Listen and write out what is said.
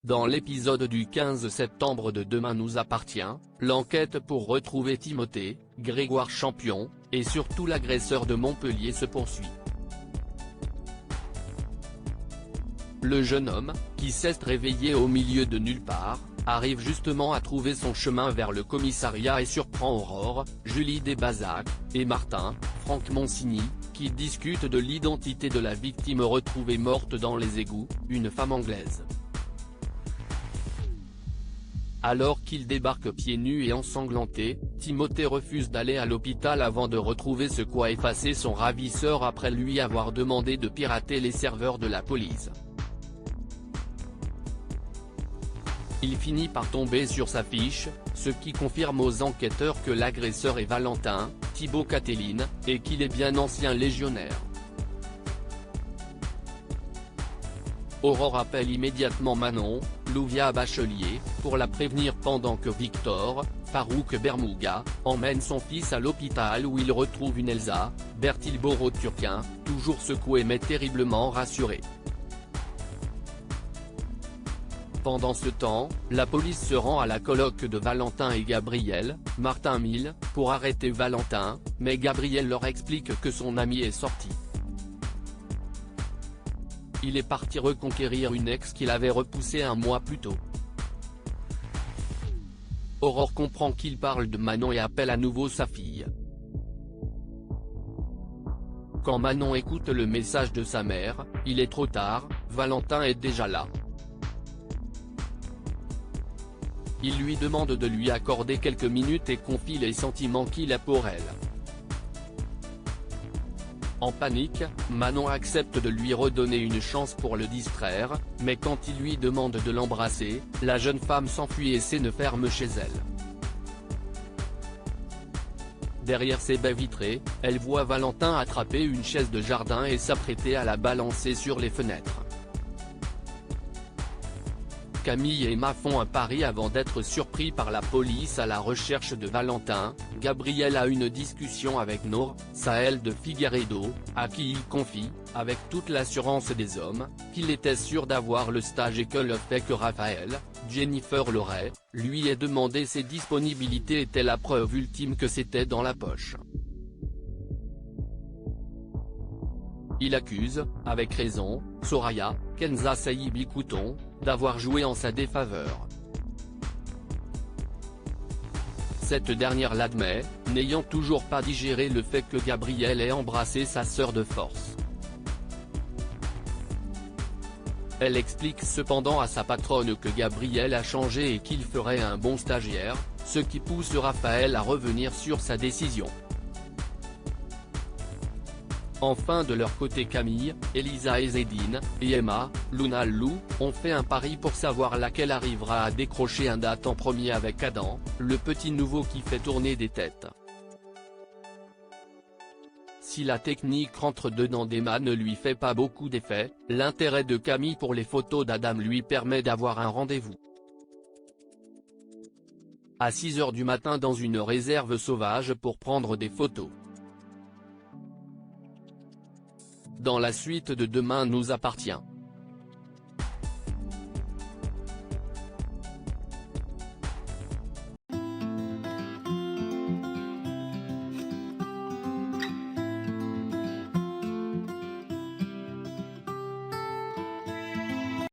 Dans l'épisode du 15 septembre de Demain nous appartient, l'enquête pour retrouver Timothée, Grégoire Champion, et surtout l'agresseur de Montpellier se poursuit. Le jeune homme, qui s'est réveillé au milieu de nulle part, arrive justement à trouver son chemin vers le commissariat et surprend Aurore, Julie Desbazac, et Martin, Franck Monsigny, qui discutent de l'identité de la victime retrouvée morte dans les égouts, une femme anglaise. Alors qu'il débarque pieds nus et ensanglanté, Timothée refuse d'aller à l'hôpital avant de retrouver ce qu'a effacé son ravisseur après lui avoir demandé de pirater les serveurs de la police. Il finit par tomber sur sa fiche, ce qui confirme aux enquêteurs que l'agresseur est Valentin, Thibaut Cateline, et qu'il est bien ancien légionnaire. Aurore appelle immédiatement Manon, Louvia Bachelier, pour la prévenir pendant que Victor, Farouk Bermouga, emmène son fils à l'hôpital où il retrouve une Elsa, Bertil Boro-Turquin, toujours secouée mais terriblement rassurée. Pendant ce temps, la police se rend à la colloque de Valentin et Gabriel, Martin Mille, pour arrêter Valentin, mais Gabriel leur explique que son ami est sorti. Il est parti reconquérir une ex qu'il avait repoussée un mois plus tôt. Aurore comprend qu'il parle de Manon et appelle à nouveau sa fille. Quand Manon écoute le message de sa mère, il est trop tard, Valentin est déjà là. Il lui demande de lui accorder quelques minutes et confie les sentiments qu'il a pour elle. En panique, Manon accepte de lui redonner une chance pour le distraire, mais quand il lui demande de l'embrasser, la jeune femme s'enfuit et scène ferme chez elle. Derrière ses baies vitrées, elle voit Valentin attraper une chaise de jardin et s'apprêter à la balancer sur les fenêtres. Camille et Emma font un pari avant d'être surpris par la police à la recherche de Valentin. Gabriel a une discussion avec Nour, Sahel de Figueiredo, à qui il confie, avec toute l'assurance des hommes, qu'il était sûr d'avoir le stage et que le fait que Raphaël, Jennifer l'aurait, lui ait demandé ses disponibilités était la preuve ultime que c'était dans la poche. Il accuse, avec raison, Soraya, Kenza Saibi Couton, d'avoir joué en sa défaveur. Cette dernière l'admet, n'ayant toujours pas digéré le fait que Gabriel ait embrassé sa sœur de force. Elle explique cependant à sa patronne que Gabriel a changé et qu'il ferait un bon stagiaire, ce qui pousse Raphaël à revenir sur sa décision. Enfin de leur côté Camille, Elisa Ezzedine, et Emma, Luna Lou, ont fait un pari pour savoir laquelle arrivera à décrocher un date en premier avec Adam, le petit nouveau qui fait tourner des têtes. Si la technique rentre dedans d'Emma ne lui fait pas beaucoup d'effet, l'intérêt de Camille pour les photos d'Adam lui permet d'avoir un rendez-vous. À 6 h du matin dans une réserve sauvage pour prendre des photos. Dans la suite de Demain nous appartient.